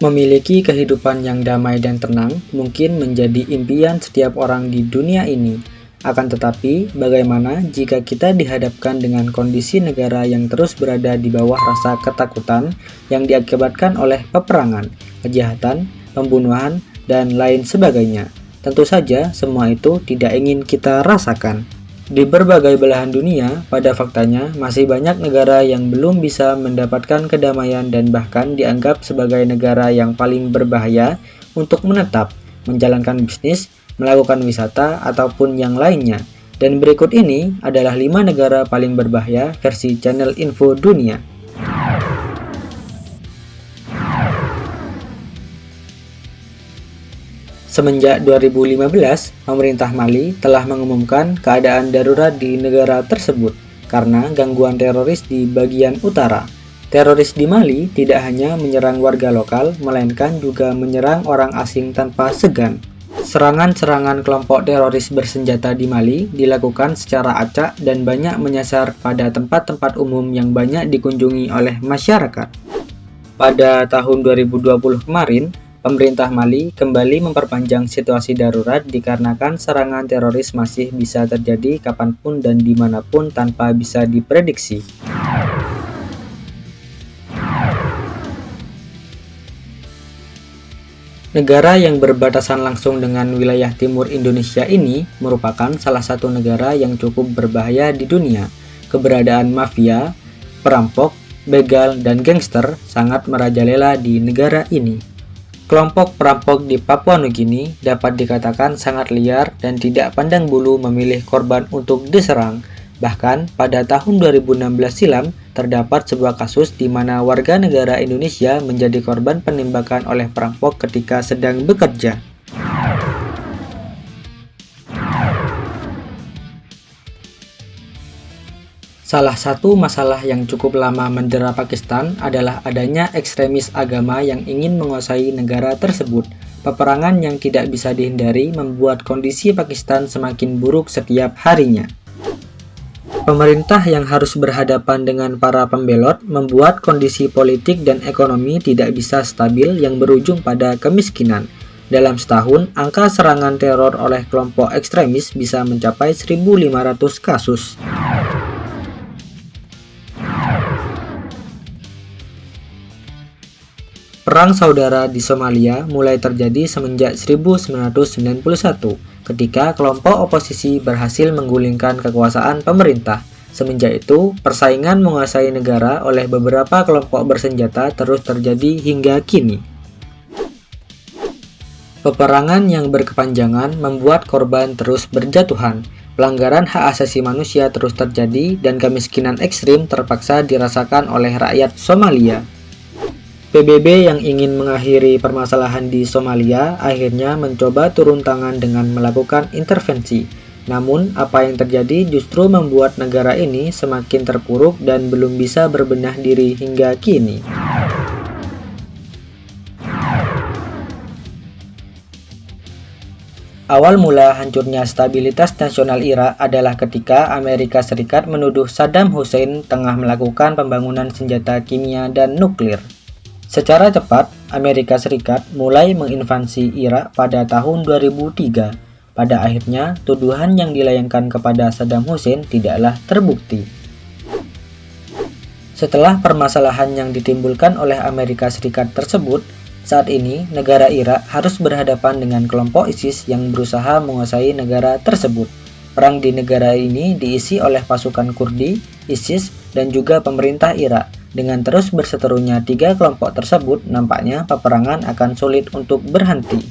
Memiliki kehidupan yang damai dan tenang mungkin menjadi impian setiap orang di dunia ini. Akan tetapi, bagaimana jika kita dihadapkan dengan kondisi negara yang terus berada di bawah rasa ketakutan yang diakibatkan oleh peperangan, kejahatan, pembunuhan, dan lain sebagainya? Tentu saja, semua itu tidak ingin kita rasakan. Di berbagai belahan dunia, pada faktanya masih banyak negara yang belum bisa mendapatkan kedamaian dan bahkan dianggap sebagai negara yang paling berbahaya untuk menetap, menjalankan bisnis, melakukan wisata, ataupun yang lainnya. Dan berikut ini adalah 5 negara paling berbahaya versi channel Info Dunia. Semenjak 2015, pemerintah Mali telah mengumumkan keadaan darurat di negara tersebut karena gangguan teroris di bagian utara. Teroris di Mali tidak hanya menyerang warga lokal, melainkan juga menyerang orang asing tanpa segan. Serangan-serangan kelompok teroris bersenjata di Mali dilakukan secara acak dan banyak menyasar pada tempat-tempat umum yang banyak dikunjungi oleh masyarakat. Pada tahun 2020 kemarin, pemerintah Mali kembali memperpanjang situasi darurat dikarenakan serangan teroris masih bisa terjadi kapanpun dan dimanapun tanpa bisa diprediksi. Negara yang berbatasan langsung dengan wilayah timur Indonesia ini merupakan salah satu negara yang cukup berbahaya di dunia. Keberadaan mafia, perampok, begal, dan gangster sangat merajalela di negara ini. Kelompok perampok di Papua Nugini dapat dikatakan sangat liar dan tidak pandang bulu memilih korban untuk diserang. Bahkan pada tahun 2016 silam, terdapat sebuah kasus di mana warga negara Indonesia menjadi korban penembakan oleh perampok ketika sedang bekerja. Salah satu masalah yang cukup lama mendera Pakistan adalah adanya ekstremis agama yang ingin menguasai negara tersebut. Peperangan yang tidak bisa dihindari membuat kondisi Pakistan semakin buruk setiap harinya. Pemerintah yang harus berhadapan dengan para pembelot membuat kondisi politik dan ekonomi tidak bisa stabil yang berujung pada kemiskinan. Dalam setahun, angka serangan teror oleh kelompok ekstremis bisa mencapai 1.500 kasus. Perang saudara di Somalia mulai terjadi semenjak 1991, ketika kelompok oposisi berhasil menggulingkan kekuasaan pemerintah. Semenjak itu, persaingan menguasai negara oleh beberapa kelompok bersenjata terus terjadi hingga kini. Peperangan yang berkepanjangan membuat korban terus berjatuhan, pelanggaran hak asasi manusia terus terjadi, dan kemiskinan ekstrim terpaksa dirasakan oleh rakyat Somalia. PBB yang ingin mengakhiri permasalahan di Somalia akhirnya mencoba turun tangan dengan melakukan intervensi. Namun, apa yang terjadi justru membuat negara ini semakin terpuruk dan belum bisa berbenah diri hingga kini. Awal mula hancurnya stabilitas nasional Irak adalah ketika Amerika Serikat menuduh Saddam Hussein tengah melakukan pembangunan senjata kimia dan nuklir. Secara cepat, Amerika Serikat mulai menginvasi Irak pada tahun 2003. Pada akhirnya, tuduhan yang dilayangkan kepada Saddam Hussein tidaklah terbukti. Setelah permasalahan yang ditimbulkan oleh Amerika Serikat tersebut, saat ini negara Irak harus berhadapan dengan kelompok ISIS yang berusaha menguasai negara tersebut. Perang di negara ini diisi oleh pasukan Kurdi, ISIS, dan juga pemerintah Irak. Dengan terus berseterunya 3 kelompok tersebut, nampaknya peperangan akan sulit untuk berhenti.